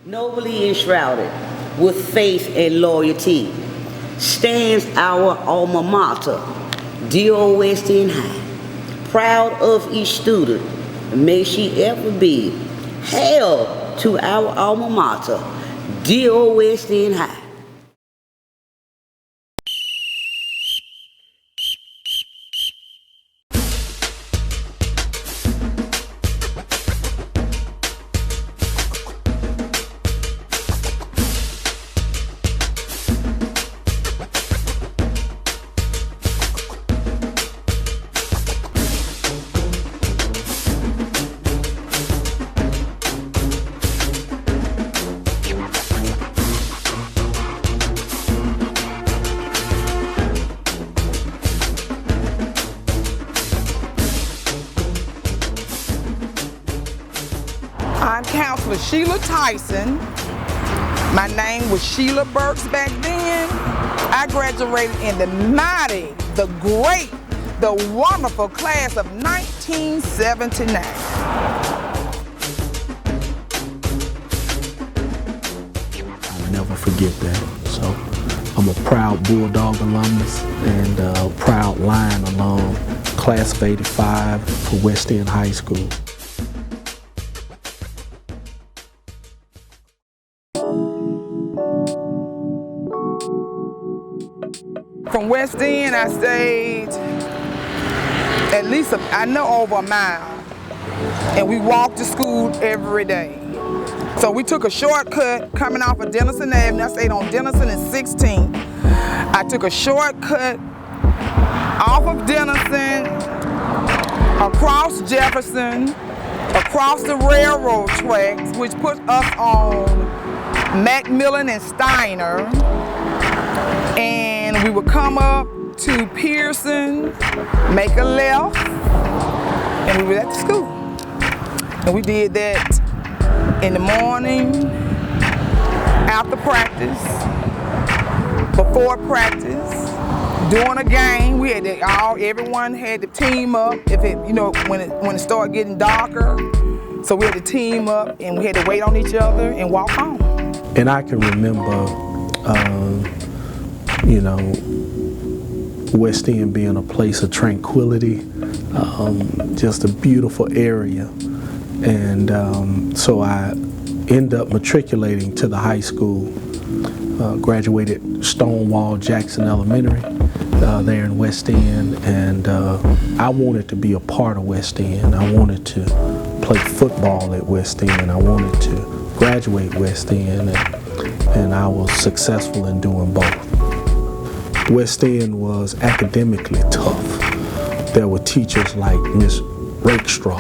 Nobly enshrouded with faith and loyalty stands our alma mater, dear old West End High. Proud of each student, may she ever be. Hail to our alma mater, dear old West End High. I'm Counselor Sheila Tyson. My name was Sheila Burks back then. I graduated in the mighty, the great, the wonderful class of 1979. I'll never forget that. So I'm a proud Bulldog alumnus and a proud Lion alum, class of '85 for West End High School. From West End, I stayed at least, over a mile. And we walked to school every day. So we took a shortcut coming off of Denison Avenue. I stayed on Denison and 16th. I took a shortcut off of Denison, across Jefferson, across the railroad tracks, which put us on Macmillan and Steiner. And we would come up to Pearson, make a left, and we were at the school. And we did that in the morning, after practice, before practice, during a game. We had everyone had to team up. If it, when it started getting darker, so we had to team up and we had to wait on each other and walk home. And I can remember, West End being a place of tranquility, just a beautiful area. And so I ended up matriculating to the high school, graduated Stonewall Jackson Elementary there in West End, and I wanted to be a part of West End. I wanted to play football at West End. I wanted to graduate West End, and I was successful in doing both. West End was academically tough. There were teachers like Miss Rakestraw,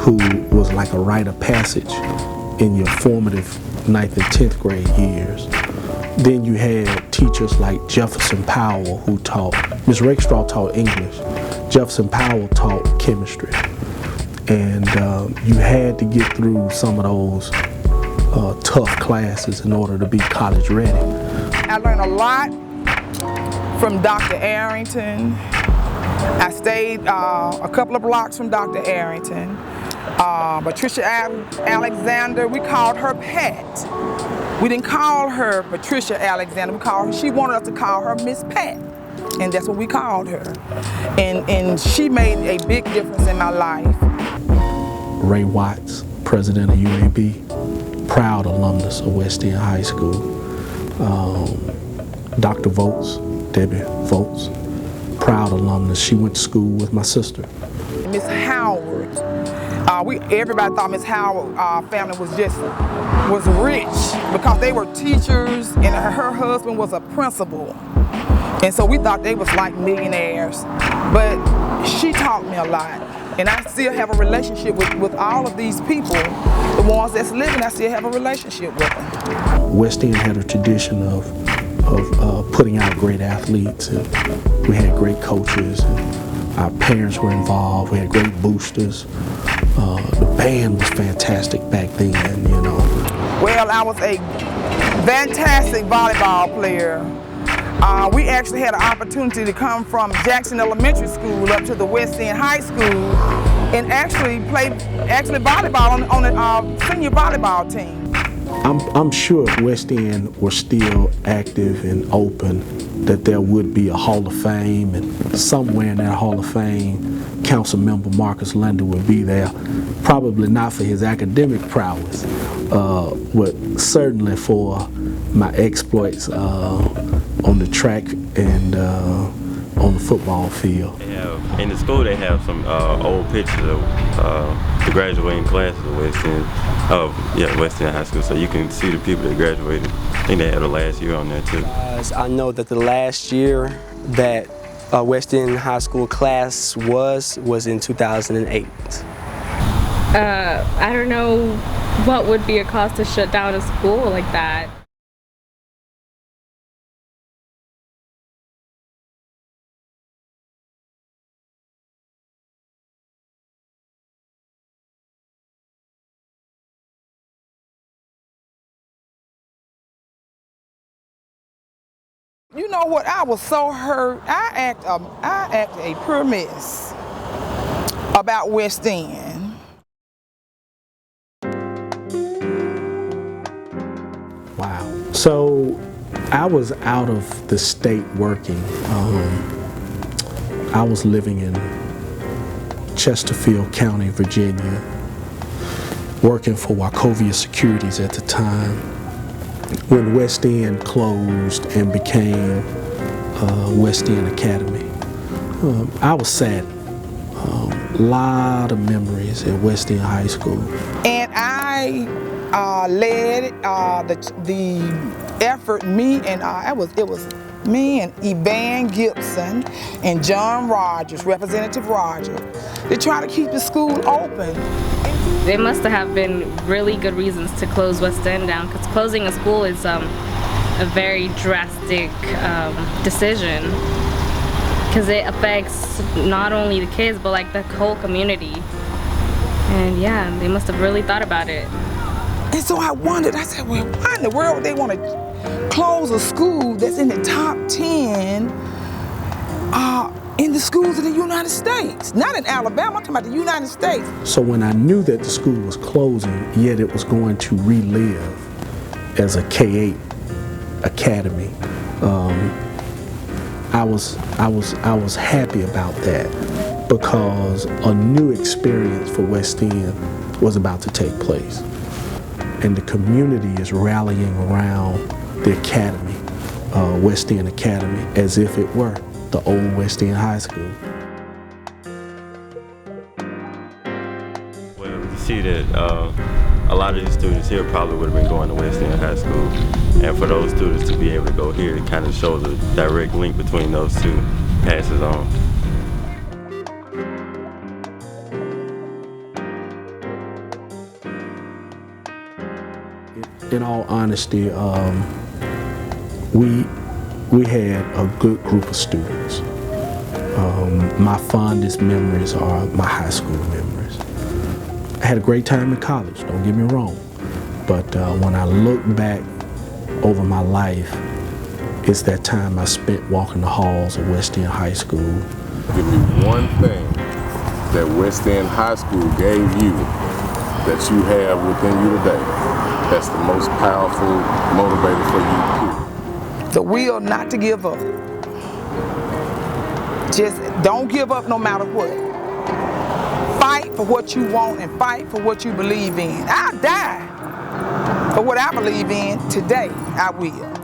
who was like a rite of passage in your formative 9th and 10th grade years. Then you had teachers like Jefferson Powell, who taught, Miss Rakestraw taught English, Jefferson Powell taught chemistry. And you had to get through some of those tough classes in order to be college ready. I learned a lot from Dr. Arrington. I stayed a couple of blocks from Dr. Arrington. Patricia Alexander, we called her Pat. We didn't call her Patricia Alexander, she wanted us to call her Miss Pat. And that's what we called her. And she made a big difference in my life. Ray Watts, president of UAB, proud alumnus of West End High School. Dr. Votes, Debbie Votes, proud alumnus. She went to school with my sister. Miss Howard, everybody thought Miss Howard family was rich because they were teachers and her husband was a principal. And so we thought they was like millionaires. But she taught me a lot. And I still have a relationship with all of these people. The ones that's living, I still have a relationship with them. West End had a tradition of putting out great athletes. And we had great coaches. And our parents were involved. We had great boosters. The band was fantastic back then, Well, I was a fantastic volleyball player. We actually had an opportunity to come from Jackson Elementary School up to the West End High School and actually played volleyball on the senior volleyball team. I'm sure if West End were still active and open, that there would be a Hall of Fame, and somewhere in that Hall of Fame, Council Member Marcus Lunder would be there. Probably not for his academic prowess, but certainly for my exploits on the track and on the football field. In the school, they have some old pictures of the graduating classes of West End High School, so you can see the people that graduated. I think they had the last year on there too. I know that the last year that West End High School class was in 2008. I don't know what would be a cost to shut down a school like that. You know what? I was so hurt. I act a pure mess about West End. Wow. So I was out of the state working. I was living in Chesterfield County, Virginia, working for Wachovia Securities at the time, when West End closed and became West End Academy. I was sad. A lot of memories at West End High School. And I led the effort. It was me and Evan Gibson and John Rogers, Representative Rogers, to try to keep the school open. There must have been really good reasons to close West End down, because closing a school is a very drastic decision, because it affects not only the kids but like the whole community. And yeah, they must have really thought about it. And so I wondered, I said, well, why in the world would they want to close a school that's in the top 10 in the schools in the United States? Not in Alabama, I'm talking about the United States. So when I knew that the school was closing, yet it was going to relive as a K-8 academy, I was happy about that, because a new experience for West End was about to take place. And the community is rallying around the academy, West End Academy, as if it were the old West End High School. Well, you see that a lot of these students here probably would have been going to West End High School, and for those students to be able to go here, it kind of shows a direct link between those two, passes on. In all honesty, we had a good group of students. My fondest memories are my high school memories. I had a great time in college, don't get me wrong, but when I look back over my life, it's that time I spent walking the halls of West End High School. Give me one thing that West End High School gave you that you have within you today that's the most powerful motivator for you, period. The will not to give up. Just don't give up no matter what. Fight for what you want and fight for what you believe in. I'll die for what I believe in today. I will.